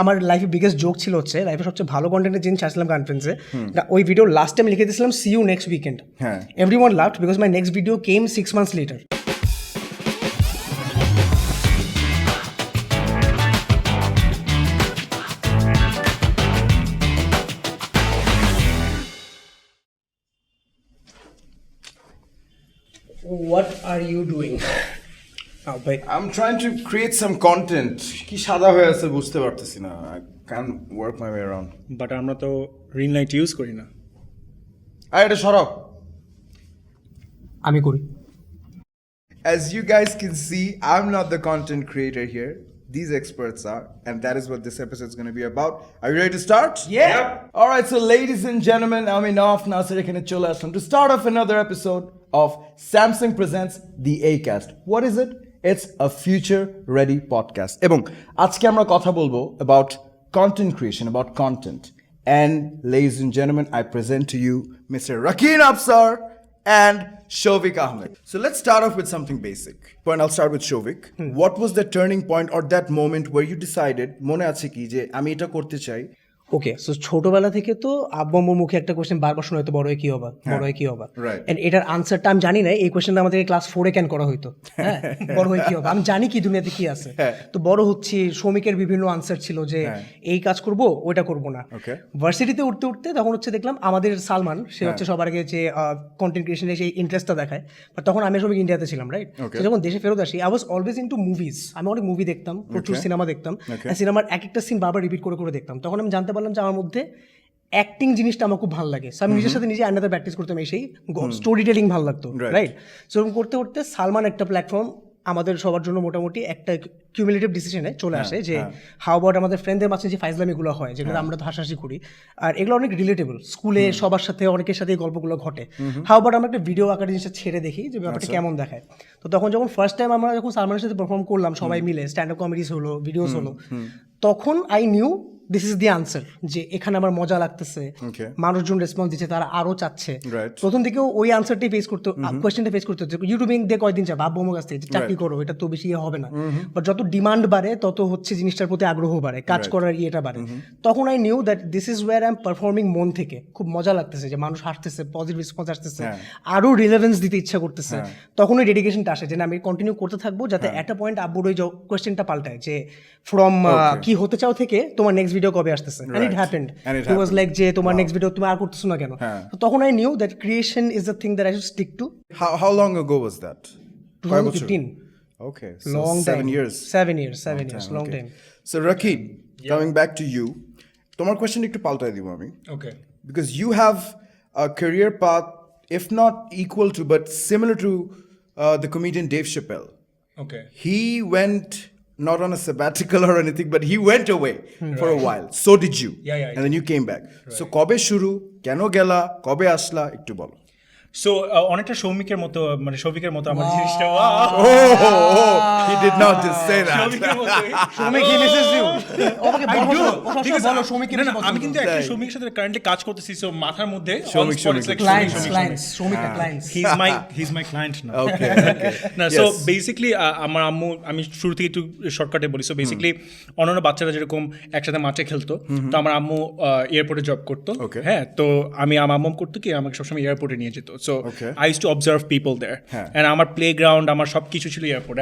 আমার লাইফে biggest joke ছিল হচ্ছে লাইফে সবচেয়ে ভালো কন্টেন্টের জিনিস আসলাম কনফারেন্সে ওই ভিডিও লাস্ট টাইম লিখে দিয়েছিলাম see you next weekend everyone loved because my next video came 6 months later. What are you doing? I'm trying to create some content. কি সাদা হয়ে আছে বুঝতে পারতেছি না. I can't work my way around. But আমরা তো রিল লাইট ইউজ করি না. এটা সরব. আমি করি. As you guys can see, I'm not the content creator here. These experts are, and that is what this episode is going to be about. Are you ready to start? Yeah. All right, so ladies and gentlemen, I'm enough Nasir ekhane chole aslam to start off another episode of Samsung presents the Acast. What is it? It's a future ready podcast. Ebong ajke amra kotha bolbo about content creation, about content. And ladies and gentlemen, I present to you Mr. Rakin Absar and Shouvik Ahmed. So let's start off with something basic. And I'll start with Shouvik. What was the turning point or that moment where you decided, mone ache ki je ami eta korte chai? Okay so ছোটবেলা থেকে তো আব্বু আম্মুর মুখে একটা question বারবার শোনা হতো বড় হয়ে কি হবা বড় হয়ে কি হবা এন্ড এটার আনসারটা আমি জানি না এই কোয়েশ্চেনটা আমাদের ক্লাস 4 এ ক্যান করা হতো হ্যাঁ বড় হয়ে কি হবা আমি জানি কি দুনিয়াতে কি আছে তো বড় হচ্ছে শ্রমিকের বিভিন্ন আনসার ছিল যে এই কাজ করব ওইটা করব না ভার্সিটিতে উঠতে উঠতে তখন হচ্ছে দেখলাম আমাদের সালমান সে হচ্ছে সবার আগে যে কন্টেন্ট ক্রিয়েশনে সেই ইন্টারেস্টটা দেখায় বাট তখন আমি শ্রমিক ইন্ডিয়াতে ছিলাম রাইট যখন দেশে ফেরত আসি I was always into movies আমি অনেক মুভি দেখতাম প্রচুর সিনেমা দেখতাম সিনেমার এক একটা সিন বারবার রিপিট করে করে দেখতাম তখন আমি জানতে পারলাম যে আমার মধ্যে অ্যাক্টিং জিনিসটা আমার খুব ভালো লাগে সো আমি নিজের সাথে নিজে আন্ডার প্র্যাকটিস করতাম এই সেই স্টোরি টেলিং ভালো লাগতো রাইট সো করতে করতে সালমান একটা প্ল্যাটফর্ম আমাদের সবার জন্য মোটামুটি একটা কিউমুলেটিভ ডিসিশনে চলে আসে যে হাউ অ্যাবাউট আমাদের ফ্রেন্ডদের মাঝে যে ফাইজলামিগুলো হয় যেগুলো আমরা তো হাসাহাসি করি আর এগুলো অনেক রিলেটেবল স্কুলে সবার সাথে অনেকের সাথে এই গল্পগুলো ঘটে হাউ অ্যাবাউট আমরা একটা ভিডিও আকার জিনিসটা ছেড়ে দেখি যে ব্যাপারটা কেমন দেখায় তো তখন যখন ফার্স্ট টাইম আমরা যখন সালমানের সাথে পারফর্ম করলাম সবাই মিলে স্ট্যান্ড আপ কমেডিজ হলো ভিডিওস হলো তখন I new this is the answer যে এখানে আমার মজা লাগতেছে মানুষজন রেসপন্স দিচ্ছে তারা আরো চাচ্ছে প্রথম দিকেও ওই আনসারটাই ফেস করতে কোয়েশ্চেনটা ফেস করতে হচ্ছে ইউটিউবিং দিয়ে কয়দিন চাই ভাববো আমার কাছ থেকে চাকরি করো এটা তো বেশি হবে না বাট যত ডিমান্ড বাড়ে তত হচ্ছে জিনিসটার প্রতি আগ্রহ বাড়ে কাজ করার ইয়েটা বাড়ে তখন I knew that this is war I am performing মন থেকে খুব মজা লাগতেছে যে মানুষ হাসতেছে পজিটিভ রেসপন্স আসতেছে আরো রিলেভেন্স দিতে ইচ্ছা করতেছে তখন ওই ডেডিকেশনটা আসে যে না আমি কন্টিনিউ করতে থাকবো যাতে একটা পয়েন্ট আব্বুর ওই কোয়েশ্চেনটা পাল্টায় যে ফ্রম কি হতে চাও থেকে তোমার নেক্সট ভিডিও কবে আসতেছে and it happened it was like যে তোমার নেক্সট ভিডিও তুমি আর করতেছো না কেন তখন I knew that creation is the thing that I should stick to. How long ago was that? 2015. Okay, so long 7 time. years. 7 years long time. So Rakin, coming back to you, তোমার question একটু পাল্টাই দিব আমি. Okay. Because you have a career path if not equal to but similar to the comedian Dave Chappelle. Okay. He went not on a sabbatical or anything, but he went away for a while. So did you. Yeah. And then you came back. So কবে শুরু, কেন গেলা, কবে আসলা, একটু বলো. So অনেকটা সৌমিকের মতো মানে শৌভিকের মতো আমার জিনিসটা He did not just say that. Soumik he misses you. ওকে বলো সৌমিক আমি কিন্তু একটা সৌমিকের সাথে কারেন্টলি কাজ করতেছি সো মাথার মধ্যে clients he's my client now. Okay. না সো বেসিক্যালি আমার আম্মু আমি শুরু থেকে একটু শর্টকাটে বলি সো বেসিক্যালি অন্যান্য বাচ্চারা যেরকম একসাথে মাঠে খেলতো তো আমার আম্মু এয়ারপোর্টে জব করতো হ্যাঁ তো আমি আমার আম্মু করতো কি আমাকে সবসময় এয়ারপোর্টে নিয়ে যেত So I used to observe people there and আমার প্লেগ্রাউন্ড আমার সব কিছু ছিল এয়ারপোর্ট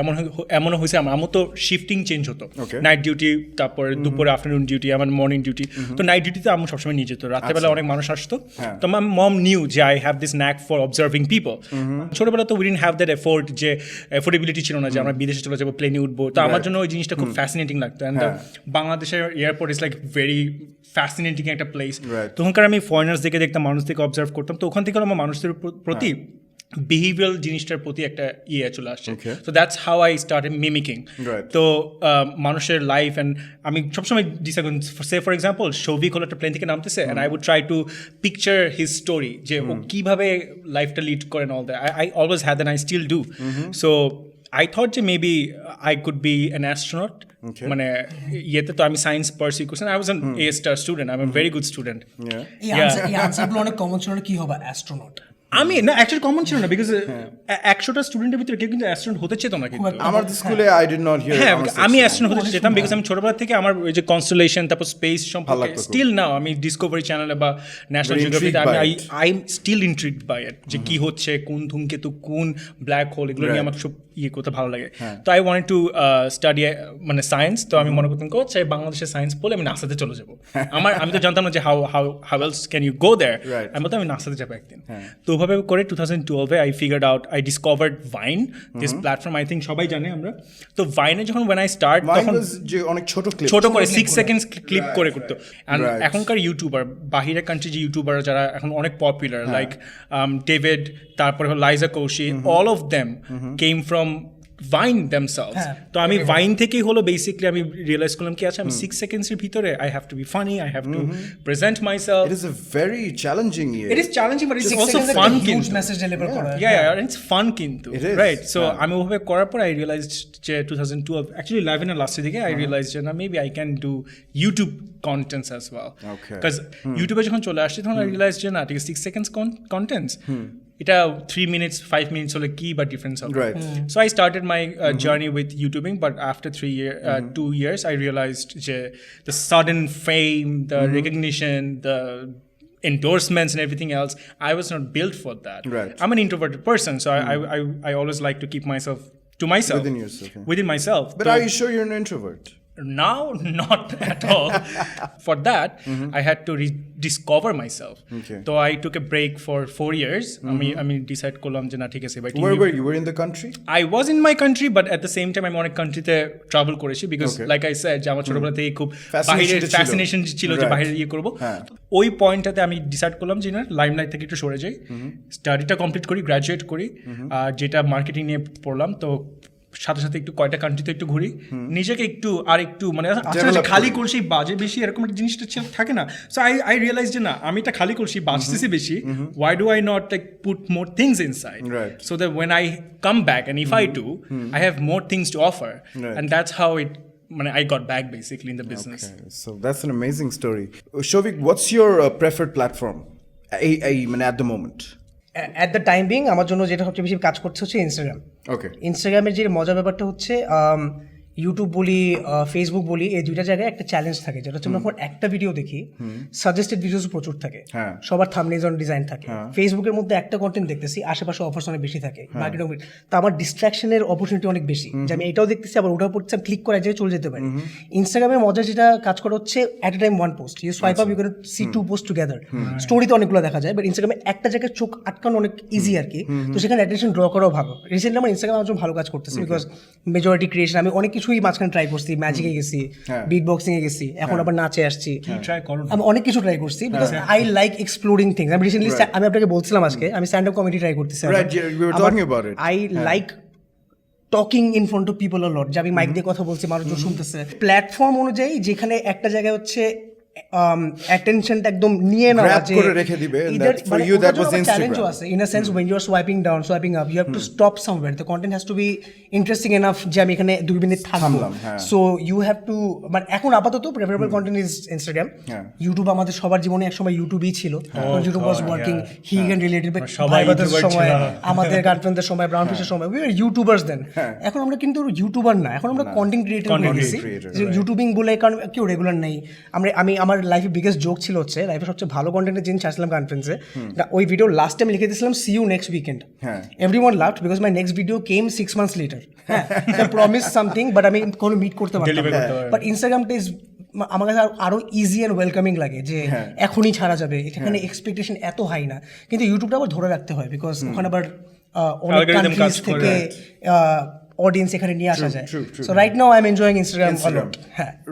এমনও হয়েছে আমার তো শিফটিং চেঞ্জ হতো নাইট ডিউটি তারপরে দুপুরে আফটারনুন ডিউটি আমার মর্নিং ডিউটি তো নাইট ডিউটিতে আমি সবসময় নিয়ে যেত রাত্রেবেলা অনেক মানুষ আসতো তো আমার মম নিউ যে I have this knack for observing people ছোটবেলা তো we didn't have that effort যে এফোর্ডেবিলিটি ছিল না যে আমরা বিদেশে চলে যাবো প্লেনে উঠবো তো আমার জন্য ওই জিনিসটা খুব ফ্যাসিনেটিং লাগতো অ্যান্ড বাংলাদেশের airport is like very fascinating একটা প্লেস তখনকার আমি ফরেনার্স দেখে দেখতাম মানুষ থেকে অবজার্ভ করতাম তো ওখান থেকে আমার মানুষদের প্রতি বিহেভিয়ারাল জিনিসটার প্রতি একটা ইয়ে চলে আসছে so that's how I started mimicking তো মানুষের লাইফ অ্যান্ড আমি সবসময় সে ফর এক্সাম্পল শৌভিক হলো একটা প্লেন থেকে নামতেছে and I would try to picture his story যে ও কীভাবে লাইফটা লিড করেন all that I always had and I still do so I thought যে maybe I could be an astronaut. মানে ইয়েতে তো আমি সায়েন্স পারসিউ করছি I was an A star student I am a very good student এই আনসারগুলো অনেক common ছিল কি হবে অ্যাস্ট্রোনট আমি না অ্যাকচুয়ালি কমন ছিল না বিকজ 100টা স্টুডেন্টের ভিতরে কেউ কিন্তু অ্যাস্ট্রোনট হতে চেত না কিন্তু আমার স্কুলে আই ডিড নট হিয়ার হ্যাঁ আমি অ্যাস্ট্রোনট হতে যেতাম বিকজ আমি ছোটবেলা থেকে আমার ওই যে কনস্টেলেশন তারপর স্পেস সম্পর্কে স্টিল নাও আমি ডিসকভারি চ্যানেলে বা ন্যাশনাল জিওগ্রাফিতে I am still intrigued by it যে কি হচ্ছে কোন ধূমকেতু কোন ব্ল্যাক হোল এগুলো নিয়ে আমার সব ইয়ে করতে ভালো লাগে তো আই ওয়ান্টেড টু স্টাডি মানে সায়েন্স তো আমি মনে করতাম চাই বাংলাদেশের সায়েন্স পড়লে আমি নাসাতে চলে যাবো আমি তো জানতাম না যে how else can you go there আমি বলতাম আমি নাসাতে যাবো একদিন তো ওভাবে করে 2012 I figured out I discovered vine this platform I think সবাই জানে আমরা তো ভাইনে যখন when I start তখন অনেক ছোট করে 6 সেকেন্ডস ক্লিপ করে করতো and এখনকার ইউটিউবার বাহিরের কান্ট্রি যে ইউটিউবার যারা এখন অনেক পপুলার লাইক ডেভিড তারপরে Liza Koshy all of them came from Vine themselves তো আমি ভাইন থেকেই হলো বেসিক্যালি আমি রিয়েলাইজ করলাম কি আছে আমি 6 সেকেন্ডসের ভিতরে I have to be funny I have two present myself it is a very challenging it is challenging but it's also fun কিন্তু মেসেজ ডেলিভার করা yeah ইটস ফান কিন্তু রাইট সো আমি ওভাবে করার পর আই রিয়েলাইজড যে 2012 actually 11 এর লাস্টের দিকে আই রিয়েলাইজড যে না maybe I can do YouTube contents as well because ইউটিউবে যখন চলে আসছে তখন আই রিয়েলাইজড যে না ঠিক আছে 6 সেকেন্ডস কন্টেন্টস এটা 3 minutes 5 minutes হলে কি বা ডিফারেন্স হবে so I started my journey with YouTubing but after 2 years I realized যে the sudden fame the recognition the endorsements and everything else I was not built for that I'm an introverted person so I always like to keep myself to myself within myself but are you sure you're an introvert now not at all for that I had to rediscover myself so I took a break for 4 years I mean decide করলাম যে না ঠিক আছে ভাই where were you were in the country I was in my country but at the same time আমি অনেক কান্ট্রিতে travel করেছি because like I said যে আমার ছোটবেলা থেকে খুব বাইরের ফ্যাসিনেশন ছিল যে বাইরে ইয়ে করব ওই পয়েন্টটাতে আমি ডিসাইড করলাম যে না লাইমলাইট থেকে একটু সরে যাই স্টাডিটা কমপ্লিট করি গ্র্যাজুয়েট করি যেটা মার্কেটিং নিয়ে পড়লাম তো সাথে সাথে একটু কয়টা কান্ট্রিতে একটু ঘুরি নিজেকে একটু আর একটু মানে আসলে খালি কলসি বাজে বেশি এরকম একটা জিনিসটা থাকে না সো আই রিয়েলাইজ যে না আমি এটা খালি কলসি বাজতেছি বেশি why do I not like put more things inside so that when I come back and if I do I have more things to offer and that's how it মানে I got back basically in the business. Okay. So that's an amazing story. Shouvik, what's your preferred platform মানে at the moment? At the time being আমার জন্য যেটা সবচেয়ে বেশি কাজ করছে হচ্ছে ইনস্টাগ্রাম ইনস্টাগ্রামের যে মজার ব্যাপারটা হচ্ছে ইউটিউব বলি ফেসবুক বলি এই দুইটা জায়গায় একটা চ্যালেঞ্জ থাকে যেটা হচ্ছে আমরা একটা ভিডিও দেখি সাজেস্টেড ভিডিওস প্রচুর থাকে সবার থাম্বনেইলস অন ডিজাইন থাকে ফেসবুকের মধ্যে একটা কন্টেন্ট দেখতেছি আশেপাশে অফার্স অনেক বেশি থাকে মার্কেটিং তো আমার ডিস্ট্রাকশনের অপরচুনিটি অনেক বেশি যে আমি এটাও দেখতেছি আবার ওটাও পড়ছি ক্লিক করে যে চলে যেতে পারি ইনস্টাগ্রামের মজা যেটা কাজ করা হচ্ছে at a time one post you swipe up you can see two post together স্টোরিতে অনেকগুলো দেখা যায় বাট ইনস্টাগ্রামে একটা জায়গায় চোখ আটকানো অনেক ইজি আর কি তো সেখানে অ্যাটেনশন ড্র করাও ভালো রিসেন্টলি আমার ইনস্টাগ্রাম আমার জন্য ভালো কাজ করতেছে বিকজ মেজরিটি ক্রিয়েশন আমি অনেক কিছুই মাঝখানে ট্রাই করছি ম্যাজিকে গেছি বিট বক্সিং এ গেছি এখন আবার নাচে আসছি আমি অনেক কিছু ট্রাই করছি because I like exploring things আমি রিসেন্টলি আমি আপনাকে বলছিলাম আজকে আমি স্ট্যান্ড আপ কমেডি ট্রাই করতেছি I like talking in front of people a lot যে আমি মাইক দিয়ে কথা বলছি মানুষজন শুনতেছে প্ল্যাটফর্ম অনুযায়ী যেখানে একটা জায়গায় হচ্ছে অ্যাটেনশনটা একদম নিয়ে না গ্র্যাব করে রেখে দিবে that for you that was Instagram also in a sense when you are swiping down swiping up you have to stop somewhere the content has to be interesting enough যে আমি এখানে 2 minute থামবো so you have to but এখন আপাতত preferable content is Instagram YouTube আমাদের সবার জীবনে একসময় ইউটিউবই ছিল YouTube was working he can relate it সবাই সময় আমাদের গার্লফ্রেন্ডদের সময় ব্রাউন ফিশের সময় we were YouTubers then এখন আমরা কিন্তু ইউটিউবার না এখন আমরা কন্টেন্ট ক্রিয়েটর হয়ে গেছি ইউটিউবিং বলে কারণ কেউ রেগুলার নেই আমি আমার লাইফে বিগেস্ট জোক ছিল হচ্ছে লাইফে সবচেয়ে ভালো কন্টেন্টের জিনিস আসলাম কনফারেন্সে ওই ভিডিও লাস্ট টাইম লিখে দিয়েছিলাম see you next weekend everyone loved because my next video came 6 months later হ্যাঁ প্রমিস সামথিং বাট আমি কোনো মিট করতে পারতাম না বাট ইনস্টাগ্রামটা ইজ আমার কাছে আরো ইজি অ্যান্ড ওয়েলকামিং লাগে যে এখনই ছাড়া যাবে এখানে এক্সপেকটেশন এত হাই না কিন্তু ইউটিউবটা আবার ধরে রাখতে হয় বিকজ ওখানে আবার অনেক কান্ট্রিজ থেকে audience এখানে নিয়ে আসা যায় so right now I'm enjoying Instagram a lot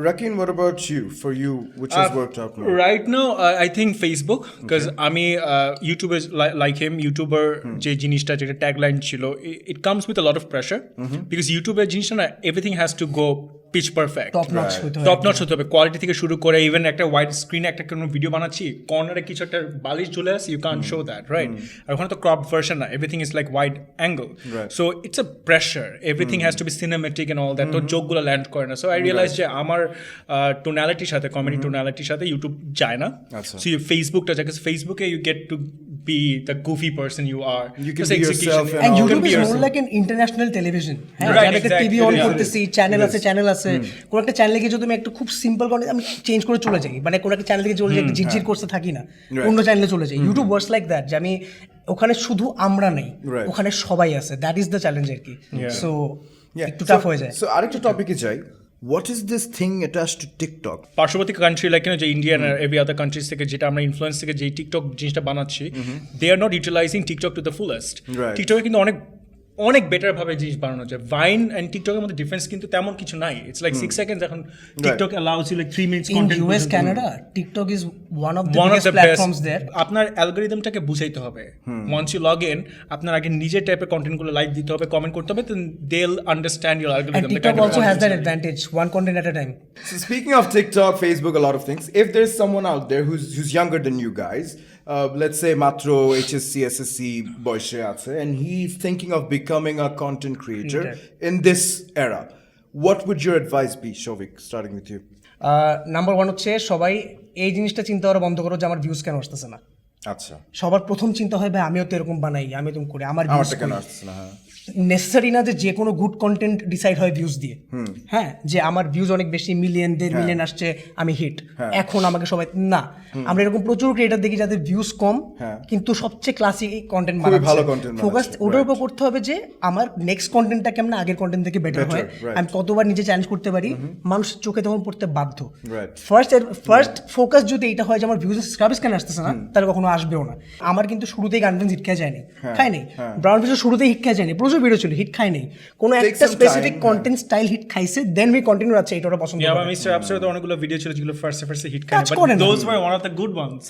Rakin, what about you for you which has worked out more right now I think Facebook because আমি YouTubers like him YouTuber যে জিনিসটা যেটা tagline ছিল it comes with a lot of pressure because YouTuber জিনিসটা না everything has to go pitch perfect top notch হতে হবে quality থেকে শুরু করে ইভেন একটা ওয়াইড স্ক্রিনে একটা কোনো ভিডিও বানাচ্ছি কর্নারে কিছু একটা বালিশ ঝুলে আছে you can't show that right আর ওখানে তো ক্রপ ভার্সন না everything is like wide angle so it's a pressure everything has to be cinematic and all that তো জোকগুলো ল্যান্ড করে না সো আই রিয়েলাইজ যে আমার টোনালিটির সাথে কমেডি টোনালিটির সাথে ইউটিউব যায় না সো ফেসবুকটা যায় ফেসবুকে you get to be the goofy person you are. You can Just be yourself execution. And all. YouTube be is more yourself. like an international television. হ্যাঁ, Right, আমি একটা exactly, টিভি অন yeah. করতেছি, channel আছে, কোন একটা চ্যানেলে গিয়ে যদি আমি একটু খুব সিম্পল কন্টেন্ট আমি চেঞ্জ করে চলে যাই, মানে কোন একটা চ্যানেল থেকে চলে যাই, ঝিরঝির করতে থাকি না, অন্য চ্যানেলে চলে যাই। ইউটিউব ওয়ার্কস লাইক দ্যাট, যে আমি ওখানে শুধু আমরা নেই, ওখানে সবাই আছে, দ্যাট ইজ দ্য চ্যালেঞ্জ আর কি। সো একটু টাফ হয়ে যায়। সো আরেকটা টপিকে যাই, what is this thing attached to TikTok? পার্শ্ববর্তী কান্ট্রি লাইক যে ইন্ডিয়ান আর এভরি আদার কান্ট্রিজ থেকে যেটা আমরা ইনফ্লুয়েন্স থেকে যে টিকটক জিনিসটা বানাচ্ছি, they are not utilizing TikTok to the fullest. টিকটকে কিন্তু অনেক বেটার ভাবে জিনিস বানানো যায়। ভাইন এন্ড টিকটকের মধ্যে ডিফারেন্স কিন্তু তেমন কিছু নাই। It's like 6 seconds. এখন TikTok allows you like 3 minutes content. In US Canada TikTok is one of the biggest platforms there. আপনার অ্যালগরিদমটাকে বুঝাইতে হবে। ওয়ান্স ইউ লগ ইন, আপনার আগে নিজের টাইপের কন্টেন্টগুলো লাইক দিতে হবে, কমেন্ট করতে হবে, then they will understand your algorithm. And TikTok also has that advantage, one content at a time. So speaking of TikTok, Facebook, a lot of things. If there's someone out there who's younger than you guys, let's say matro HSC SSC boyshe ache, and he's thinking of becoming a content creator in this era, what would your advice be, Shouvik, starting with you? Number 1 হচ্ছে সবাই এই জিনিসটা চিন্তা করা বন্ধ করো যে আমার ভিউজ কেন আসতেছে না। আচ্ছা, সবার প্রথম চিন্তা হয় ভাই আমিও তো এরকম বানাই, আমি তো করি, আমার ভিউজ কেন আসছে না? হ্যাঁ, নেসেসারি না যে কোনো গুড কন্টেন্ট ডিসাইড হয় ভিউজ দিয়ে। হ্যাঁ, যে আমার ভিউজ অনেক বেশি, মিলিয়ন 1.5 মিলিয়ন আসছে, আমি হিট, এখন আমাকে সবাই না। আমরা এরকম প্রচুর ক্রিয়েটর দেখি যাদের ভিউজ কম কিন্তু সবচেয়ে ক্লাসিক কন্টেন্ট বানাচ্ছে। ফোকাস ওটার উপর করতে হবে যে আমার নেক্সট কন্টেন্টটা কেমন আগের কন্টেন্ট থেকে বেটার হয়, আমি কতবার নিজে চ্যালেঞ্জ করতে পারি, মানুষের চোখে তখন পড়তে বাধ্য। ফার্স্ট ফোকাস যদি এটা হয় যে আমার ভিউজ সাবস্ক্রাইব কেন আসতেছে না, তাহলে কখনো আসবেও না। আমার কিন্তু শুরুতেই গান হিট খেয়ে যায়নি, খায়নি। ব্রাউন ফিশের শুরুতেই হিট খেয়ে যায়নি, প্রচুর ভিডিও ছিল, হিট খায়নি। কোনো একটা স্পেসিফিক কন্টেন্ট স্টাইল হিট খাইছে, দেন উই কন্টিনিউ আছে, এটা ওরা পছন্দ করে। মিস্টার আবসার তো অনেকগুলো ভিডিও ছিল যেগুলো ফার্স্ট হিট খায়নি, but those were one of the good ones.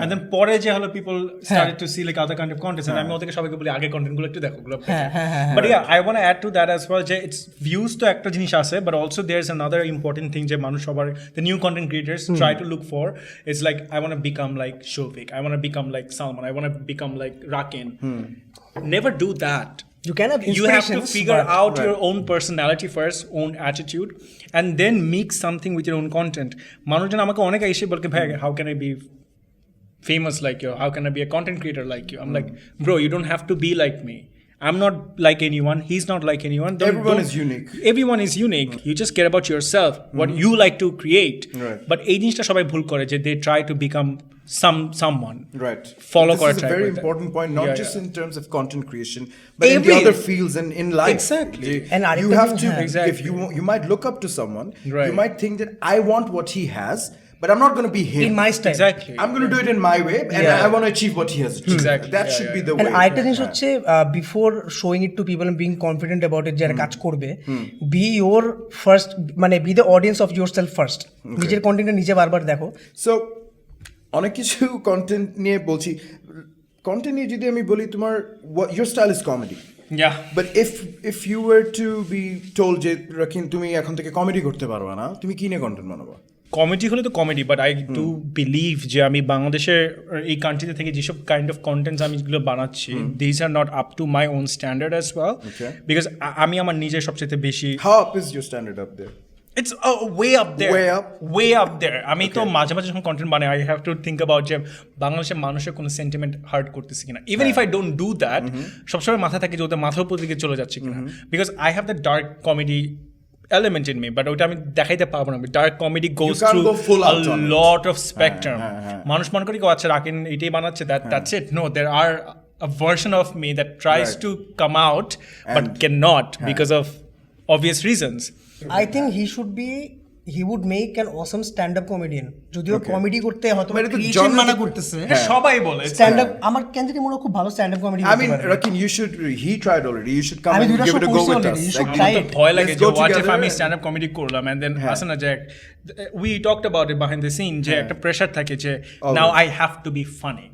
And then পরে যে হলো people started to see like other kind of content, and আমি ওদেরকে সবাইকে বলি আগে কন্টেন্টগুলো একটু দেখো, গুলো। But yeah, I want to add to that as well, যে ইটস ভিউজ তো একটা জিনিস আছে, but also there is another important thing যে মানুষ সবার, the new content creators try to look for is like I want to become like Shouvik, I want to become like Salman, I want to become like Rakin. Never do that. You can have You have to inspirations, figure but- out your own personality first, own attitude, and then mix something with your own content. মানুষজন আমাকে অনেক এসে বলকে ভাই, how can I be famous like you? How can I be a content creator like you? I'm like, bro, you don't have to be like me. I'm not like anyone. He's not like anyone. Everyone is unique. Everyone is unique. You just care about yourself, what you like to create. Right. But এই জিনিসটা সবাই ভুল করে যে they try to become someone. Right. Follow This করা is a try very করে। important point, not Yeah, just yeah. in terms of content creation, but in the Every- other fields and in life. Exactly. And And you আরেকটা have জিনিস, to, হ্যাঁ। Exactly. if you might look up to someone, Right. you might think that I want what he has, but I'm not going to be him. in my style. Exactly. I'm going to do it in my way, and Yeah. I want to achieve what he has achieved. Exactly. That Yeah, should yeah, be the And way. আরেকটা জিনিস হচ্ছে before showing it to people and being confident about it, যারা কাজ করবে, be your first, মানে be the audience of yourself first. নিজের কন্টেন্টটা নিজে বারবার দেখো। So অনেক কিছু কন্টেন্ট নিয়ে বলছি, কন্টেন্ট নিয়ে যদি আমি বলি, তোমার your style is comedy. Yeah. But if you were to be told যে রাকিন তুমি এখন থেকে কমেডি করতে পারবে না, তুমি কি নিয়ে কন্টেন্ট বানাবো? কমেডি হলে তো comedy, but I do believe যে আমি বাংলাদেশের এই কান্ট্রিতে থেকে যেসব কাইন্ড অফ কন্টেন্টস আমি যেগুলো বানাচ্ছি, this are not up to my own standard as well, because আমি আমার নিজের সবচেয়ে বেশি, How up is your standard up there? It's way up there. Way up there. আমি তো মাঝে মাঝে যখন কন্টেন্ট বানাই, I have to think about যে বাংলাদেশের মানুষের কোনো সেন্টিমেন্ট হার্ট করতেছে কিনা। Even if I don't do that, সবসময় মাথা থাকে যে ওদের মাথার উপর দিকে চলে যাচ্ছে কিনা, because I have the dark comedy element in me, but ওটা আমি দেখাইতে পারবো না। Dark comedy goes through a lot of spectrum. মানুষ মনে করি আচ্ছা রাকিন এটাই বানাচ্ছে, that's it. No, there are a version of me that tries to come out but cannot because of obvious reasons. I think he would make an awesome stand-up comedian. যদিও comedy করতে হয়তো creation মানা করতেছে, সবাই বলে stand up. আমার কেন জানি মনে হয় খুব ভালো stand up comedy I mean, Rakin, he tried already. You should come আমি and দুইটা give it a show go করছি with already. us. You should Like, try তো it. ভয় লাগে Let's যে go what if together আমি and- stand up comedy করলাম and then আসে না যে we talked about it behind the scene, যে একটা প্রেশার থাকে যে now I have to be funny.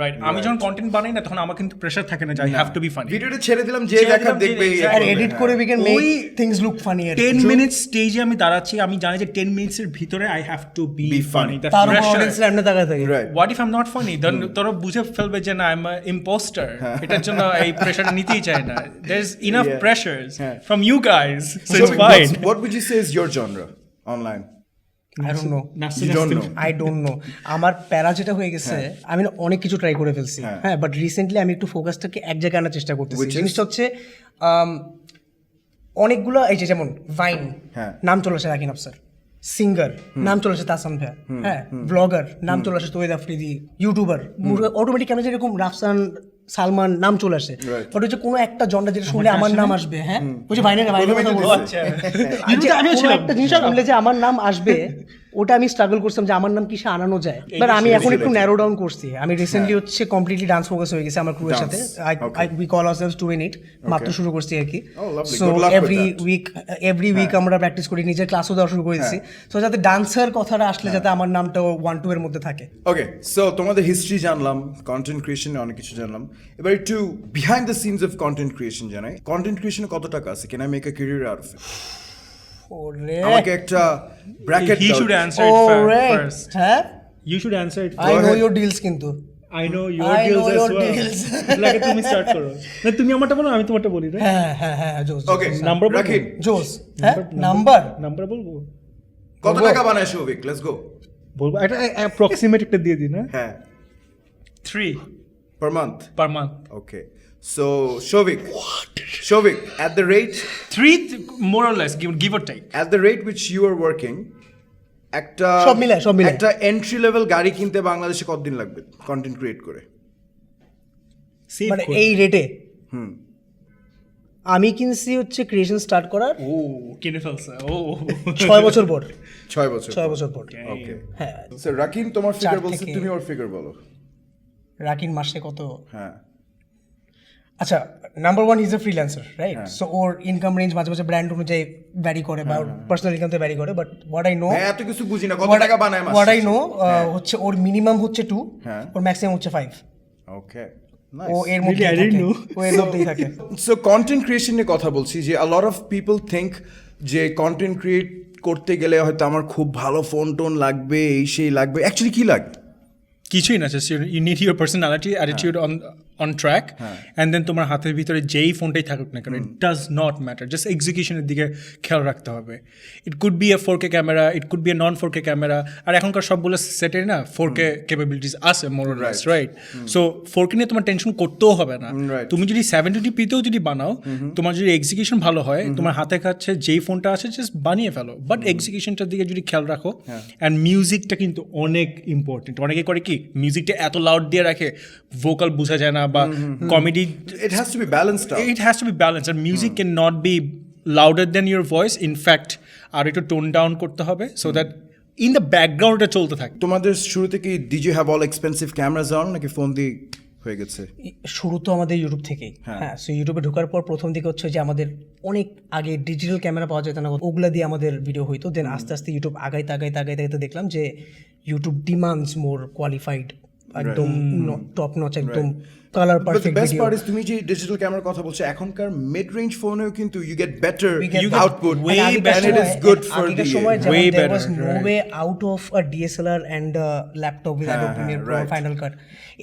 Right, আমি যখন কন্টেন্ট বানাই না তখন আমার কিন্তু প্রেশার থাকে না যে I have to be funny. ভিডিওটা ছেড়ে দিলাম, যে দেখা দেখবে আর এডিট করে we can make things look funny. 10 minutes স্টেজে আমি দাঁড়াচ্ছি, আমি জানি যে 10 মিনিটসের ভিতরে I have to be funny. The তার প্রেশার, অডিয়েন্সের সামনে তাকায় থাকে, what if I am not funny, then তোরা বুঝে ফেলবে যে না আই এম আ ইম্পোস্টার। এটার জন্য এই প্রেশারটা নিতেই চাই না। There is enough pressures from you guys, so it's fine. What would you say is your genre online? I don't know. You don't know. I don't know. আমার প্যারা যেটা হয়ে গেছে, আমি না অনেক কিছু ট্রাই করে ফেলছি, হ্যাঁ, বাট রিসেন্টলি আমি একটু ফোকাসটাকে এক জায়গায় আনার চেষ্টা করতেছি। জিনিসটা হচ্ছে অনেকগুলো, এই যে যেমন ভাইন, নাম চলে আসে রাকিন আফসার, সিঙ্গার নাম চলে আসে তাসান ভাইয়া, হ্যাঁ, ব্লগার নাম চলে আসে তৈয়দ আফ্রিদি, ইউটিউবার অটোমেটিক কেন যেরকম রাফসান, সালমান নাম চলে আসে, বাট হচ্ছে কোনো একটা জনরা যেটা শুনলে আমার নাম আসবে, হ্যাঁ, ওই যে ভাইনের কথা বলবো, একটা জিনিস শুনলে যে আমার নাম আসবে, ওটা আমি স্ট্রাগল করছিলাম যে আমার নাম কিসে আনানো যায়, বাট আমি এখন একটু ন্যারো ডাউন করছি। আমি রিসেন্টলি হচ্ছে কমপ্লিটলি ডান্স ফোকাস হয়ে গেছে আমার ক্রুয়ের সাথে, উই কল আওরসেলভস 2 in 8, মাত্র শুরু করছি আর কি। সো এভরি উইক আমরা প্র্যাকটিস করি, নিজের ক্লাসও দেওয়া শুরু করে দিচ্ছি, সো যাতে ডান্সার কথাটা আসলে যাতে আমার নামটা 1-2 এর মধ্যে থাকে। ওকে, সো তোমাদের হিস্ট্রি জানলাম, কন্টেন্ট ক্রিয়েশনে অনেক কিছু জানলাম, এবার একটু behind the scenes of content creation জানাই। কন্টেন্ট ক্রিয়েশনে কত টাকা আছে? Can I make a career out of it? আমাকে একটা ব্র্যাকেট He দাও। should answer it first. হ্যাঁ, You should answer it I first. Know your deals, কিন্তু I know your I deals know as your well. deals. লাগে তুমি start করো, না তুমি আমারটা বলো, আমি তোমারটা বলি, right? হ্যাঁ হ্যাঁ হ্যাঁ, জোস ওকে, নাম্বার বলবো? রাকিন জোস, হ্যাঁ, নাম্বার বলবো, কত টাকা বানায় শৌভিক? Let's go. বলবো একটা অ্যাপ্রক্সিমেট একটা দিয়ে দিই না, হ্যাঁ, 3 per month. per month. Okay, so Shouvik, at the rate 3 more or less, give or take. at the rate which you are working, একটা সব মিলে একটা এন্ট্রি লেভেল গাড়ি কিনতে বাংলাদেশে কতদিন লাগবে কন্টেন্ট ক্রিয়েট করে? মানে এই রেটে আমি কিনছি হচ্ছে ক্রিয়েশন স্টার্ট করার কিনে ফেলছে 6 বছর পর। 6 বছর পর। ওকে, হ্যাঁ, স্যার রাকিন তোমার ফিগার 4 বলছো, থেকে- তুমি ওর ফিগার বলো। রাকিন মাসে কত? হ্যাঁ, আচ্ছা, number 1 is a freelancer, right? So or income range মাঝে মাঝে ব্র্যান্ড অনুযায়ী ভ্যারি করে বা পার্সোনাল ইনকাম ভ্যারি করে, বাট হোয়াট আই নো, হ্যাঁ, এত কিছু বুঝি না, কত টাকা বানায় মাসে? হোয়াট আই নো হচ্ছে ওর মিনিমাম হচ্ছে 2, ওর ম্যাক্সিমাম হচ্ছে 5। ওকে, ও এর মধ্যেই I didn't থাকে, know. ও এর মধ্যেই থাকে। সো কন্টেন্ট ক্রিয়েশন নিয়ে কথা বলছি, যে আ লট অফ পিপল থিঙ্ক যে কন্টেন্ট ক্রিয়েট করতে গেলে হয়তো আমার খুব ভালো ফোন টোন লাগবে, এই সেই লাগবে। অ্যাকচুয়ালি কি লাগে? কিছুই না, just you need your personality, attitude on track, and then তোমার হাতের ভিতরে যেই ফোনটাই থাকুক না কেন, it does not matter, just এক্সিকিউশনের দিকে খেয়াল রাখতে হবে। It could be a 4K camera, it could be a non 4K camera, আর এখনকার সবগুলো সেটের না 4K ক্যাপাবিলিটিস আছে more or less, right? So 4K নিয়ে তোমার টেনশন করতেও হবে না। তুমি যদি 720pতেও যদি বানাও, তোমার যদি এক্সিকিউশন ভালো হয়, তোমার হাতে কাছে যেই ফোনটা আছে জাস্ট বানিয়ে ফেলো, বাট এক্সিকিউশনটার দিকে যদি খেয়াল রাখো। অ্যান্ড মিউজিকটা কিন্তু অনেক ইম্পর্টেন্ট। অনেকে করে কি, মিউজিকটা এত লাউড দিয়ে রাখে ভোকাল বোঝা যায় না, বা comedy, It has to be balanced out. it has to be balanced, and music cannot be louder than your voice. In fact, আর একটু টোন ডাউন করতে হবে, so that in the background এটা চলতে থাকে। তোমাদের শুরু থেকে did you have all expensive cameras on, নাকি ফোন দিয়ে হয়ে গেছে? শুরু তো আমাদের ইউটিউব থেকেই, হ্যাঁ। সো ইউটিউবে ঢোকার পর প্রথম দিকে হচ্ছে যে আমাদের অনেক আগে ডিজিটাল ক্যামেরা পাওয়া যেত না, ওগুলা দিয়ে আমাদের ভিডিও হইতো। দেন আস্তে আস্তে ইউটিউব আগাইতে দেখলাম যে ইউটিউব ডিমান্ডস মোর কোয়ালিফাইড, একদম টপ নচ, একদম colour But the perfect best video. part is তুমি যে ডিজিটাল ক্যামেরার কথা বলছো, এখনকার মিড রেঞ্জ ফোনেও কিন্তু you get better get output, way and it is good for the way there was better, no right. way out of a DSLR and a laptop with Adobe Premiere Pro, right. Final Cut,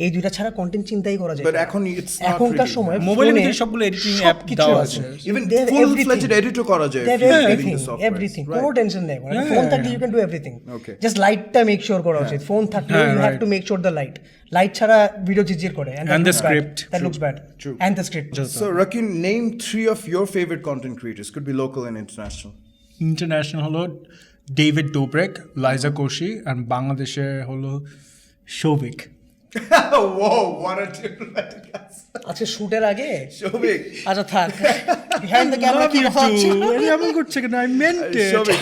এই দুইটা ছাড়া content চিন্তাই করা যায় But না। এখন it's not এখনকার really, সময় মোবাইলের ফোনে ভিতরে সবগুলো এডিটিং অ্যাপ সবকিছু দেওয়া আছে। আছে, even They have full-fledged everything. edit করা যায় They if have you're everything, using the software. everything. Right. কোনো টেনশন নেই, ফোন থাকলে you can do everything. Okay. Just লাইটটা মেক শিওর করা উচিত, ফোন থাকলে you have to make sure the light ছাড়া ভিডিও ঝিরঝির করে, and And the looks bad. script. That looks bad. True. And the script. So Rakin, name 3 of your favorite content creators, could be local and international. International হলো David ডোব্রেক, লাইজা Kosi, আর বাংলাদেশে হলো Shouvik. Whoa, what a diplomatic answer. আচ্ছা, শুটের আগে Shouvik. আচ্ছা থাক, behind the camera কি কথা হচ্ছে? এমন করছে কেন? I meant it. Shouvik,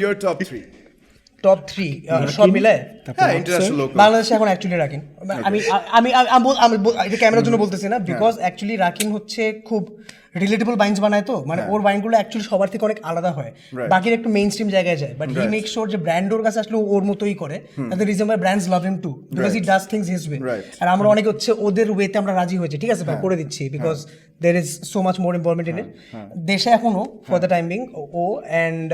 your top 3. Top 3 সব মিলে হ্যাঁ, international, local. বাংলাদেশে এখন অ্যাকচুয়ালি রাকিন। আমি এটা ক্যামেরার জন্য বলতেছি না, বিকজ অ্যাকচুয়ালি রাকিন হচ্ছে খুব রিলেটেবল বাইন্স বানায়, তো মানে ওর বাইনগুলো অ্যাকচুয়ালি সবার থেকে অনেক আলাদা হয়, বাকির একটু মেইন স্ট্রিম জায়গায় যায়, বাট হি মেক শিওর যে ব্র্যান্ড ওর কাছে আসলে ওর মতোই করে। That's the reason why brands love him too, because he does things his way. আর আমরা অনেকে হচ্ছে ওদের ওয়েতে আমরা রাজি হয়েছে, ঠিক আছে ভাই করে দিচ্ছি, because there is so much more involvement in it. দেশে এখনো ফর দ্য টাইম বিং ও, অ্যান্ড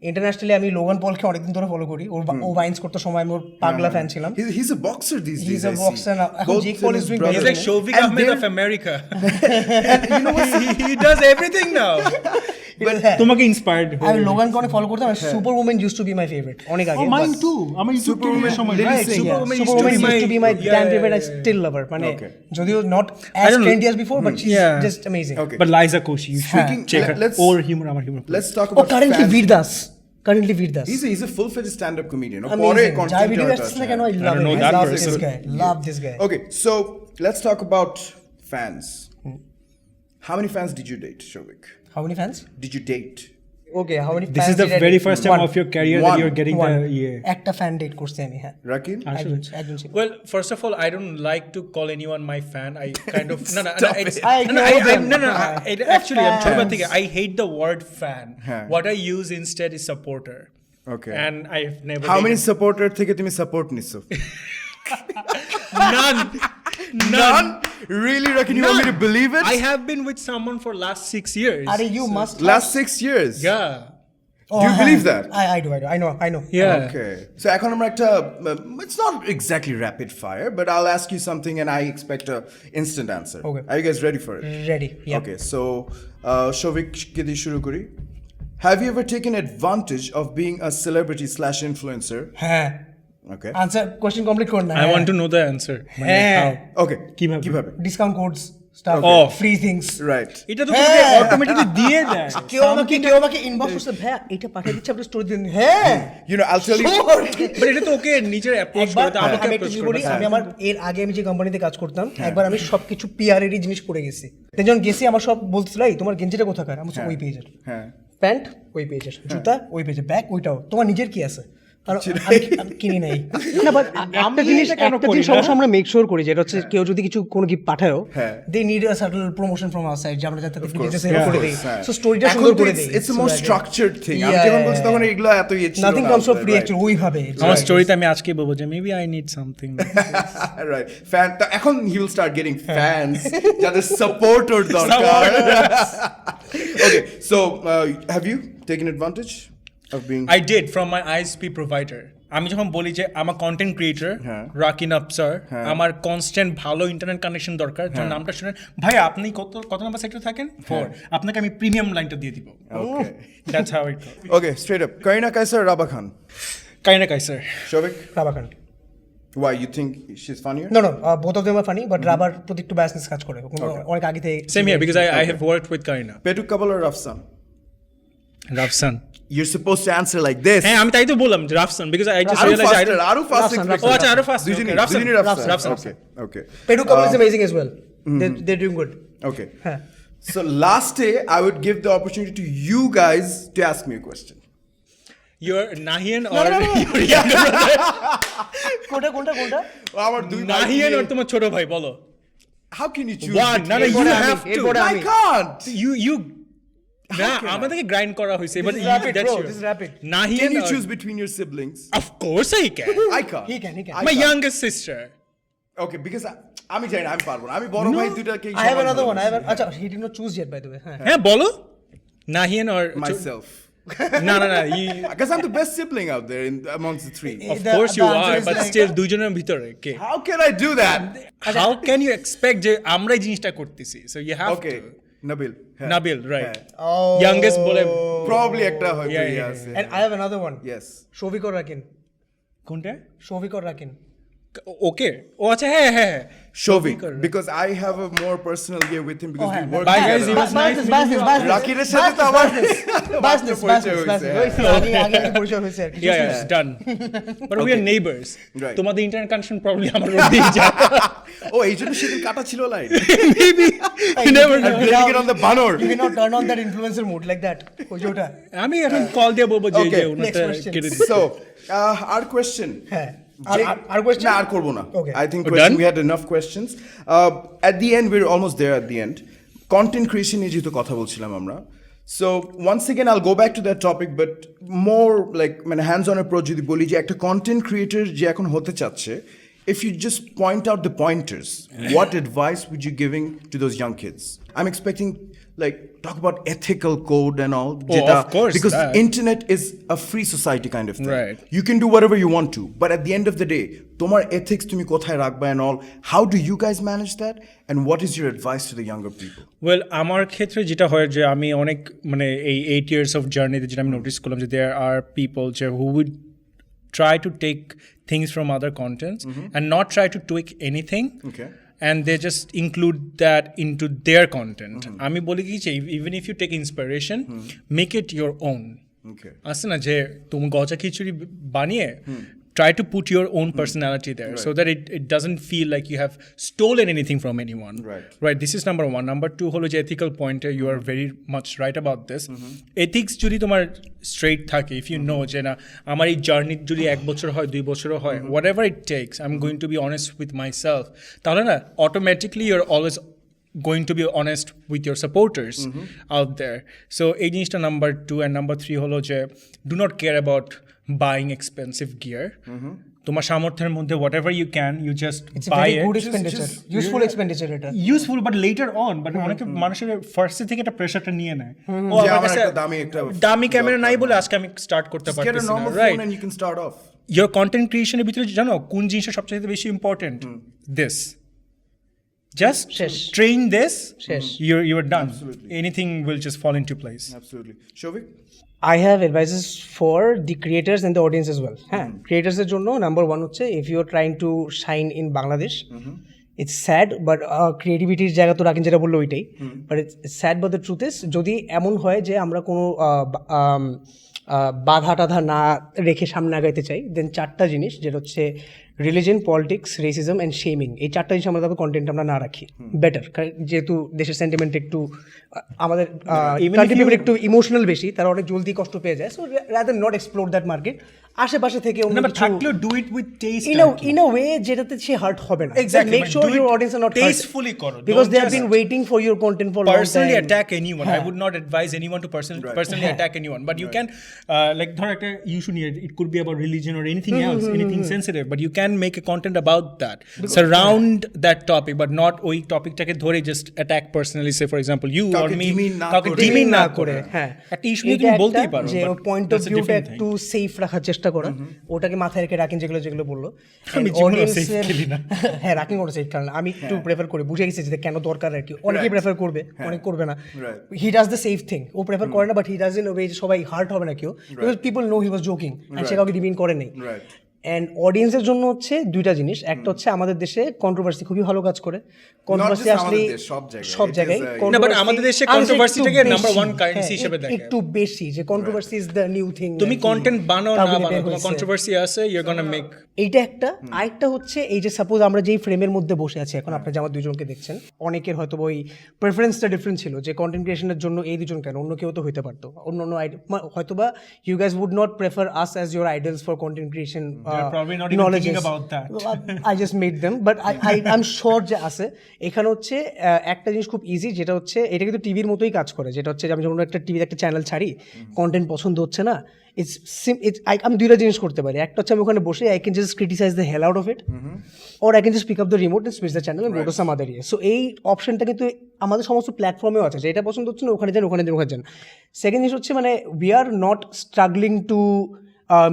ইন্টারন্যাশনালি আমি লোগান পলকে অনেকদিন ধরে ফলো করি। ও ভাইন্স করতে সময় আমি ওর পাগলা ফ্যান ছিলাম। He's a boxer these days. He's a I see. boxer now. এখন Both Jake in Paul his is doing brothers. He's like Shouvik And Ahmed they're- of America. And you know what? He does everything now. তোমাকে inspired আমি লোগানকে অনেক follow করতাম super woman use to be my favourite অনেক আগে mine too আমি Super Woman, সময় Lily Singh. Super woman use to be my damn favourite I still love her মানে যদিও not as trendy as before but she is just amazing Okay. But Liza Koshy you should check her let's- ওর humour আমার humour Let's talk ও about currently fans. বীর Das He's a full-fledged stand-up comedian. Amazing. content Jai video creator আসছে না আছে। কেন I love know him. that I love person. this guy. Love this guy. Okay, so let's talk about fans. How many fans did you date, Shouvik? How many fans? Did you date? Okay, how many This fans is the did I very date? first time One. of your career One. that you're getting One. the একটা fan date করছি আমি হ্যাঁ Rakin? একজন ছিল Well, first of all, I don't like to call anyone my fan. I kind of no. Stop It's, it. I ignore them. no. Actually, I'm Fans. thinking. I hate the word fan. Huh. What I use instead is supporter. Okay. And I've never. How many dated- supporter থেকে তুমি support নিছো? None. Really, Rakin? You want me to believe it? I have been with someone for last 6 years. আরে you must Last 6 years? Yeah. Oh, Do you believe that? I do I know Yeah. Okay. So এখন আমরা একটা it's not exactly rapid fire, but I'll ask you something and I expect a instant answer. Okay. Are you guys ready for it? ready yeah Okay, so Shouvik কে দিয়ে শুরু করি. Have you ever taken advantage of being a celebrity/influencer? হ্যাঁ Okay. Answer question complete কর না I want to know the answer. হ্যাঁ Okay. কিভাবে? Discount codes staff Oh. Free things Right. এটা তো হ্যাঁ। অটোমেটিক্যালি দিয়ে দেয়। কেউ আমাকে ইনবক্স করছে ভাই এটা পাঠিয়ে দিচ্ছি আপনি স্টোরি দিন হ্যাঁ You know, I'll tell you. But এটা তো ওকে নিজের অ্যাপ্রোচ একবার করে তো আমাকে আমি অ্যাপ্রোচ একটু করে বলি আমি আমার এর আগে আমি যে কোম্পানিতে কাজ করতাম একবার আমি সবকিছু পিআর এরই জিনিস পড়ে গেছি যখন গেছি আমার সব বলছিল এই তোমার গেঞ্জিটা কোথাকার আমি বলছি, ওই পেজের হ্যাঁ। প্যান্ট ওই পেজের জুতা ওই পেজের ব্যাগ ওইটাও তোমার নিজের কি আছে আর আমি কিনি নাই না বাট একটা জিনিস অবশ্য আমরা মেক শিওর করি যেটা হচ্ছে কেউ যদি কিছু কোনো গিফট পাঠায়ও হ্যাঁ। They need a certain promotion from our side যে আমরা যাতে course, বিজনেস yeah, করে of দেই course, হ্যাঁ। সো স্টোরিটা এখন সুন্দর তো করে দেই it's a more structured thing. আমি Yeah, যখন yeah, বলছি yeah. তখন এগুলো এত ইয়ে ছিল নাথিং না কামস অফ আসলে, ফ্রি right. অ্যাকচুয়ালি ওইভাবে আমার স্টোরিতে আমি আজকে বলবো যে maybe I need something Right. Fan তো এখন he will start getting fans যাদের supporter দরকার. Okay, so have you taken advantage of being I did from my ISP provider. আমি যখন বলি যে আমার কন্টেন্ট ক্রিয়েটর হ্যাঁ। রাকিন আফসার আমার কনস্ট্যান্ট ভালো ইন্টারনেট কানেকশন দরকার যখন নামটা শুনেন ভাই আপনি কত নাম্বার সেক্টর থাকেন 4 আপনাকে আমি প্রিমিয়াম লাইনটা দিয়ে দিব Okay. That's how it Okay, straight up. Kareena Kaisar or Rabah Khan? Kareena Kaisar Shouvik? Rabah Khan Why you think she's funnier? No both of them are funny but রাবার প্রতি একটু ব্যাসনেস কাজ করে অনেক আগে থেকে same here because I have worked with Kareena Petu Kabul or Rafsan? Rafsan You're supposed to answer like this. হ্যাঁ আমি তাই তো বললাম যে রাফসান বিকজ আই জাস্ট আরো রিয়েলাইজ আই faster, আরো faster. Rafsan, ও আচ্ছা আরো ফাস্ট দুজনই Rafsan Rafsan. Rafsan Okay, okay. Petu couple is amazing as well they doing good Okay. হ্যাঁ So last day, I would give the opportunity to you guys to ask me a question. Your Nahiyan or কোনটা আমার দুই Nahiyan or তোমার ছোট ভাই বলো How can you choose? One, no, between- you have to. এরপরে I আমি। can't. You না আমাদেরকে গ্রাইন্ড করা হয়েছে but is rapid, bro. This is rapid. Nahiyan Can you choose between your siblings? Of course I can. I can't. He can. I My can't. youngest sister. Okay, because আমি জানি না আমি পারবো না আমি বড় ভাই দুইটাকে I have another one. আচ্ছা he did not choose yet by the way হ্যাঁ হ্যাঁ বলো নাহিয়ান or myself. না Because I'm the best sibling out there amongst the three. of The- course the you answer are is but like- still দুইজনের ভিতরে কে How can I do that? how can you expect যে আমরা এই জিনিসটা করতেছি so you have Okay, to Nabil. হ্যাঁ। Nabil right Oh. youngest বলে Probably একটা হয়তো Yeah, ইয়ে yeah, আছে। And I have another one. Yes. Shouvik or Rakin? কোনটা Shouvik or Rakin? ওকে ও আচ্ছা হ্যাঁ Shouvik, because I have a more personal year with him because we work Bye, guys. together. It was nice meeting you. রাকিনের সাথে তো আমার Business. পরিচয় হয়েছে, হ্যাঁ। আগে পরিচয় হয়েছে আর কি। Yeah, it's done. But we are neighbors. Right. তোমাদের ইন্টারনেট কানেকশন প্রবলেম আমার রোড দিয়ে যায় ও এই জন্য সেদিন কাটা ছিল line maybe you never and know. blaming it on the বানর You cannot turn on that influencer mode like that. ওই যে ওটা। আমি এখন কল দিয়ে বলবো যে Okay, ওনাটা next question. কেটে দিতে so our question হ্যাঁ। আর question? না আর করবো না Okay. I think We're question, done? we had enough questions at the end we're almost there at the end content creation নিয়ে যেহেতু কথা বলছিলাম আমরা so once again I'll go back to that topic but more like মানে hands on approach যদি বলি যে একটা content creator যে এখন হতে চাচ্ছে if you just point out the pointers what advice would you giving to those young kids I'm expecting like talk about ethical code and all. Of course, because that. internet is a free society kind of thing. Right. You can do whatever you want to, but at the end of the day, tomar ethics tumi kothay rakhba and all. How do you guys manage that? And what is your advice to the younger people? Well আমার ক্ষেত্রে যেটা হয় যে আমি অনেক মানে এই 8 years of জার্নিতে যেটা আমি নোটিস করলাম যে দেয়ার আর পিপল যে হু weed try to take things from other contents and not try to tweak anything. Okay. And they just include that into their content. আমি বলি কি যে even if you take inspiration, make it your own. Okay. আছে না যে তুমি গজা খিচুড়ি বানিয়ে try to put your own personality there so that it doesn't feel like you have stolen anything from anyone. Right. This is number one. Number two হলো যে ethical point, you are very much right about this. Ethics যদি তোমার straight থাকে, if you know যে না আমার এই journey যদি 1 বছর হয় 2 বছরও হয়, whatever it takes, I'm going to be honest with myself. তাহলে না automatically you're always going to be honest with your supporters out there. So এই জিনিসটা number 2 and number 3 হলো যে do not care about buying expensive gear. তোমার সামর্থ্যের মধ্যে whatever you can, you just It's a buy very it. good expenditure, useful expenditure এটা. Useful but later on, but অনেকে মানুষের ফার্স্ট থেকে একটা প্রেসারটা নিয়ে নেয় ও যে আমার আমার কাছে একটা দামি ক্যামেরা নাই বলে আজকে আমি স্টার্ট করতে Get a পারতেছি না, normal right? phone and you can start off. Your content creationের ভিতরে জানো কোন জিনিসটা সবচেয়ে বেশি ইম্পর্টেন্ট? This. Just শেষ। train this, শেষ। you're done. Absolutely. Anything will just fall into place. Absolutely. Shouvik? I have advices for the creators and the audience as well. হ্যাঁ, ক্রিয়েটার্সের জন্য নাম্বার 1 হচ্ছে if you are trying to shine in Bangladesh, it's sad but ক্রিয়েটিভিটির জায়গা তো রাকিন যেটা বললো ওইটাই, but it's sad but the truth is যদি এমন হয় যে আমরা কোনো বাধা টাধা না রেখে সামনে আগাইতে চাই, দেন 4টা জিনিস যেটা হচ্ছে religion, politics, racism and shaming, এই 4টা জিনিস আমরা তবে কন্টেন্ট আমরা না রাখি বেটার, যেহেতু দেশের সেন্টিমেন্ট একটু আমাদের কান্ট্রি পিপল একটু ইমোশনাল বেশি, তারা অনেক জলদি কষ্ট পেয়ে যায়। So rather not explore that market, আশেপাশে থেকে অন্য কিছু থাকলেও do it with taste. in a way যেটাতে সে হার্ট হবে না। Exactly. Make sure your audience are not hurt tastefully করো, because don't they have just been waiting for your content for long personally time. attack anyone. I would not advise anyone to personally attack anyone, but you can like ধর একটা issue নিয়ে, it could be about religion or anything else, anything sensitive, but you can make a content about that, surround that topic, but not ওই টপিকটাকে ধরে just attack personally, say for example you or me কাউকে demean না করে, হ্যাঁ একটা issue নিয়ে তুমি বলতেই পারো, যে পয়েন্ট অফ ভিউটা একটু সেফ রাখার চেষ্টা করা, ওটাকে মাথায় রেখে রাকিন যেগুলো বললো। আমি জীবনে সেফ খেলি না। হ্যাঁ, রাকিন কোনো সেফ খেলে না, আমি একটু প্রেফার করি, বুঝে গেছি যে কেন দরকার আর কি। অনেকেই প্রেফার করবে, অনেক করবে না। He does the safe thing, ও প্রেফার করে না, but he does in way যে সবাই হার্ট হবে না কেউ, because people know he was joking and সে কাউকে ডিমিন করে নেই। অ্যান্ড অডিয়েন্সের জন্য হচ্ছে 2টা জিনিস, একটা হচ্ছে আমাদের দেশে কন্ট্রোভার্সি খুবই ভালো কাজ করে, কন্ট্রোভার্সি আসলে সব জায়গায়, না বাট আমাদের দেশে কন্ট্রোভার্সিটাকে নাম্বার 1 কারেন্সি হিসেবে দেখে, একটু বেশি, যে controversy is the new thing. তুমি কন্টেন্ট বানাও না বানাও, তোমার কন্ট্রোভার্সি আছে, ইউ আর গোনা মেক। এইটা একটা। আরেকটা হচ্ছে এই যে সাপোজ আমরা যেই ফ্রেমের মধ্যে বসে আছি এখন, আপনারা যে আমার দুজনকে দেখছেন, অনেকের হয়তো ওই প্রেফারেন্সটা ডিফারেন্ট ছিল যে কন্টেন্ট ক্রিয়েশনের জন্য এই দুজন কেন, অন্য কেউ তো হইতে পারতো, অন্য হয়তোবা you guys would not prefer us as your idols for content creation knowledge about that. I just made them, but I'm sure যে আছে। এখানে হচ্ছে একটা জিনিস খুব ইজি, যেটা হচ্ছে এটা কিন্তু টিভির মতোই কাজ করে, যেটা হচ্ছে আমি যখন একটা টিভিতে একটা চ্যানেল ছাড়ি, কন্টেন্ট পছন্দ হচ্ছে না, আমি 2টা জিনিস করতে পারি। একটা হচ্ছে আমি ওখানে বসে I can just criticize the hell out of it, or I can just pick up the remote and switch the channel and go to some other area. So এই অপশনটা কিন্তু আমাদের সমস্ত প্ল্যাটফর্মেও আছে, যে এটা পছন্দ হচ্ছে না ওখানে যান, ওখানে যান। সেকেন্ড জিনিস হচ্ছে মানে we are not struggling to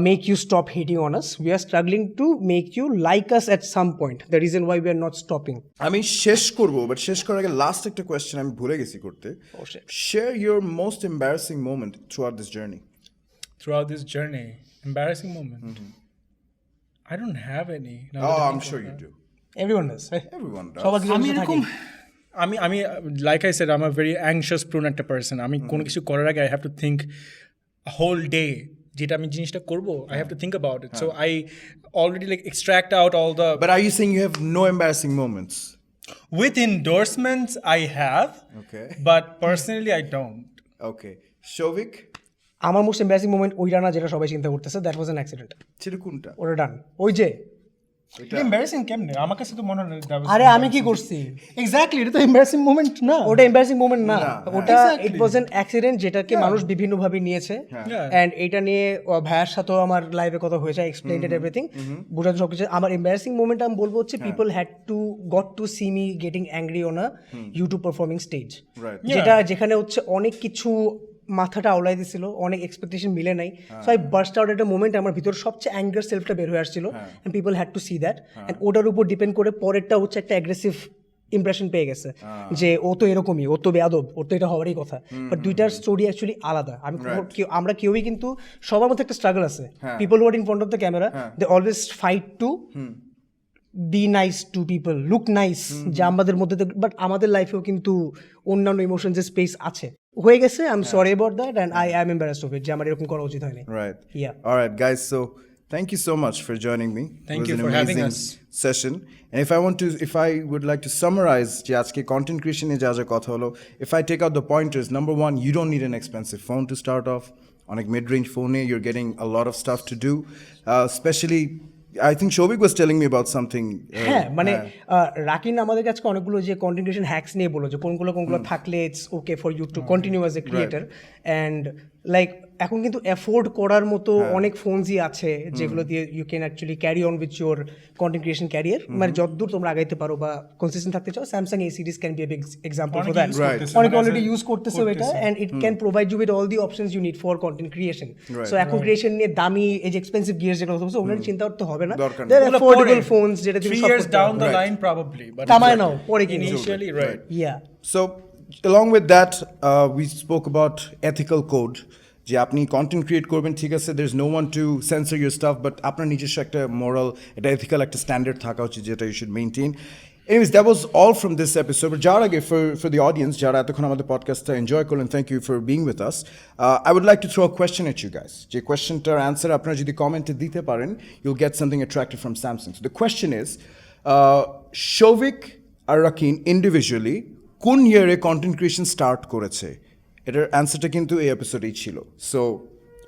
make you stop hating on us, we are struggling to make you like us at some point, the reason why we are not stopping. আমি শেষ করব, বাট শেষ করার আগে last একটা question আমি ভুলে গেছি করতে। Share your most embarrassing moment throughout this journey. Throughout this journey, embarrassing moment. I don't have any. I'm sure you do. Everyone does, right? Everyone does. সবার কিছু আমি থাকে। এরকম আমি like I said, I'm a very anxious prone একটা person. আমি কোনো কিছু করার আগে I have to think a whole day যেটা আমি জিনিসটা করব, I have to think about it. So I already like extract out all the. But are you saying you have no embarrassing moments? With endorsements I have, Okay. but personally I don't. Okay. Shouvik? আমার most embarrassing moment ওইটা না যেটা সবাই চিন্তা করতেছে, that was an accident. সেটা কোনটা? ওটা ডান, ওই যে এম্বারেসিং কেমনে আমার কাছে তো মনে হয় আরে আমি কি করছি এক্স্যাক্টলি এটা তো এম্বারেসিং মোমেন্ট না ওটা এম্বারেসিং মোমেন্ট না ওটা ইট ওয়াজ অ্যান অ্যাক্সিডেন্ট যেটাকে মানুষ বিভিন্ন ভাবে নিয়েছে এন্ড এটা নিয়ে ভাইয়ার সাথেও আমার লাইভে কথা হয়েছে এক্সপ্লেইনড এভরিথিং বুঝাতে সবকিছু আমার এম্বারেসিং মোমেন্ট আমি বলবো হচ্ছে people had two got to see me getting angry on a YouTube performing stage যেখানে হচ্ছে অনেক কিছু মাথাটা আওলাই দিছিল অনেক এক্সপেকটেশন মিলে নাই so I burst out at a moment আমার ভিতর সবচেয়ে অ্যাঙ্গার সেলফটা বের হয়ে আসছিল and people had to see that and ওটার উপর ডিপেন্ড করে পরেরটা হচ্ছে একটা অ্যাগ্রেসিভ ইমপ্রেশন পেয়ে গেছে যে ও তো এরকমই ও তো বেয়াদব ওর তো এটা হওয়ারই কথা বাট দুইটার স্টোরি অ্যাকচুয়ালি আলাদা আমরা কেউই কিন্তু সবার মধ্যে একটা স্ট্রাগল আছে people who are in front of the camera they always fight to be nice to people look nice যে আমাদের মধ্যে বাট আমাদের লাইফেও কিন্তু অন্যান্য ইমোশনসের স্পেস আছে হয়ে গেছে I am sorry about that and I am embarrassed of it যে আমার এরকম করা উচিত হয়নি right yeah alright guys so thank you so much for joining me. Thank it was you an for having amazing us. session. And if I would like to summarize যে আজকে content creation এ যা যা কথা হলো, if I take out the pointers, number one, you don't need an expensive phone to start off. অনেক mid-range phone you're getting a lot of stuff to do, especially I think Shouvik was telling me about something. হ্যাঁ মানে রাকিন আমাদের কাছে অনেকগুলো যে content creation hacks নিয়ে বলো যে কোনগুলো থাকলে it's okay for you to continue as a creator and like এখন কিন্তু অ্যাফোর্ড করার মতো অনেক ফোনসই আছে যেগুলো দিয়ে you can actually carry on with your content creation career মানে যতদূর তোমরা আগাইতে পারো বা কনসিস্টেন্ট থাকতে চাও Samsung A series can be a big example for that অনেকে অলরেডি ইউজ করতেছে এটা and it can provide you with all the options you need for content creation so এখন ক্রিয়েশন নিয়ে দামি এই যে এক্সপেন্সিভ গিয়ার্স যেগুলো হচ্ছে ওগুলো চিন্তা করতে হবে না দেয়ার আর অ্যাফোর্ডেবল ফোনস যেটা তুমি 3 years down the line probably but কামায় নাও পরে কিনো initially right yeah So along with that we spoke about ethical code যে আপনি কন্টেন্ট ক্রিয়েট করবেন ঠিক আছে there is no one to censor your stuff but আপনার নিজস্ব একটা moral একটা ethical একটা স্ট্যান্ডার্ড থাকা উচিত যেটা you should maintain. Anyways, that was all from this episode. But যারা আগে for the audience যারা এতক্ষণ আমাদের পডকাস্টটা এনজয় করলেন thank you for being with us. I would like to throw a question at you guys. যে কোয়েশ্চেনটার answer আপনারা যদি কমেন্টে দিতে পারেন you'll get something attractive from Samsung. So the question is Shouvik R Rakin individually কোন ইয়ারে content creation start করেছে এটার অ্যান্সারটা কিন্তু এই এপিসোডেই ছিল সো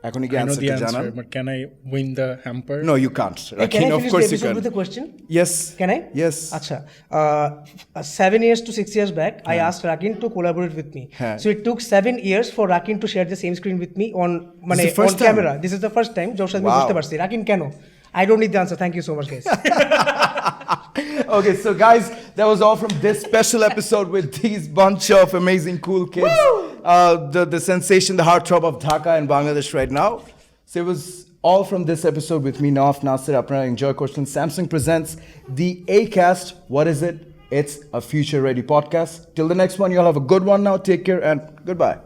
এখন কি অ্যান্সারটা জানান but can I win the hamper no you can't can I of course you can can with the question yes can I yes acha 7 years to 6 years back I asked Rakin to collaborate with me so it took 7 years for Rakin to share the same screen with me on on camera this is the first time josh আমি বুঝতে পারছি Rakin কেন I don't need the answer thank you so much guys Okay, so guys, that was all from this special episode with these bunch of amazing cool kids. The sensation, the heartthrob of Dhaka and Bangladesh right now. So it was all from this episode with me, Naaf Nasir. Apna enjoy question. Samsung presents the Acast. What is it? It's a future-ready podcast. Till the next one, you all have a good one now. Take care and goodbye.